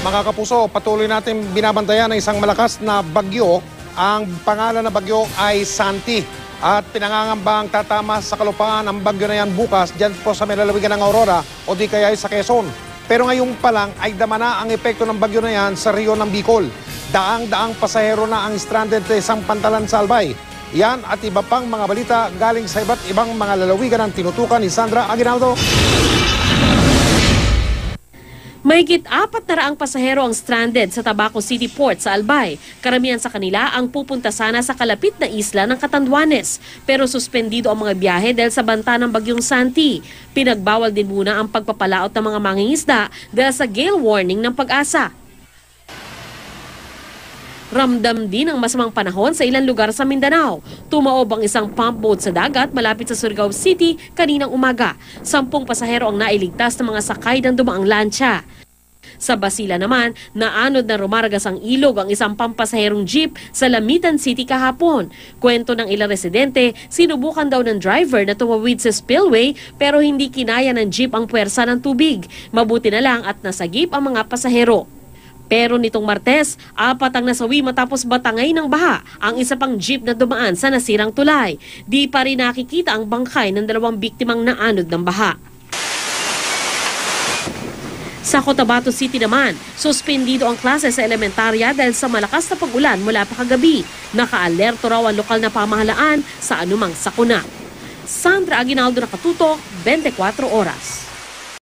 Mga kapuso, patuloy natin binabantayan ng isang malakas na bagyo. Ang pangalan na bagyo ay Santi. At pinangangambang tatama sa kalupaan ang bagyo na yan bukas dyan po sa may lalawigan ng Aurora o di kaya sa Quezon. Pero ngayon pa lang ay dama na ang epekto ng bagyo na yan sa Rio ng Bicol. Daang-daang pasahero na ang stranded sa isang pantalan sa Albay. Yan at iba pang mga balita galing sa iba't ibang mga lalawigan ng tinutukan ni Sandra Aguinaldo. Mahigit 400 pasahero ang stranded sa Tabaco City Port sa Albay. Karamihan sa kanila ang pupunta sana sa kalapit na isla ng Catanduanes. Pero suspendido ang mga biyahe dahil sa banta ng bagyong Santi. Pinagbawal din muna ang pagpapalaot ng mga mangingisda dahil sa gale warning ng Pag-asa. Ramdam din ang masamang panahon sa ilang lugar sa Mindanao. Tumaob ang isang pump boat sa dagat malapit sa Surigao City kaninang umaga. 10 pasahero ang nailigtas ng mga sakay ng dumaang lancha. Sa Basila naman, naanod na rumaragas ang ilog ang isang pampasaherong jeep sa Lamitan City kahapon. Kwento ng ilang residente, sinubukan daw ng driver na tumawid sa spillway pero hindi kinaya ng jeep ang puwersa ng tubig. Mabuti na lang at nasagip ang mga pasahero. Pero nitong Martes, 4 ang nasawi matapos batangay ng baha ang isa pang jeep na dumaan sa nasirang tulay. Di pa rin nakikita ang bangkay ng 2 biktimang naanod ng baha. Sa Cotabato City naman, suspendido ang klase sa elementarya dahil sa malakas na pag-ulan mula pa kagabi. Naka-alerto raw ang lokal na pamahalaan sa anumang sakuna. Sandra Aguinaldo, Nakatutok, 24 Oras.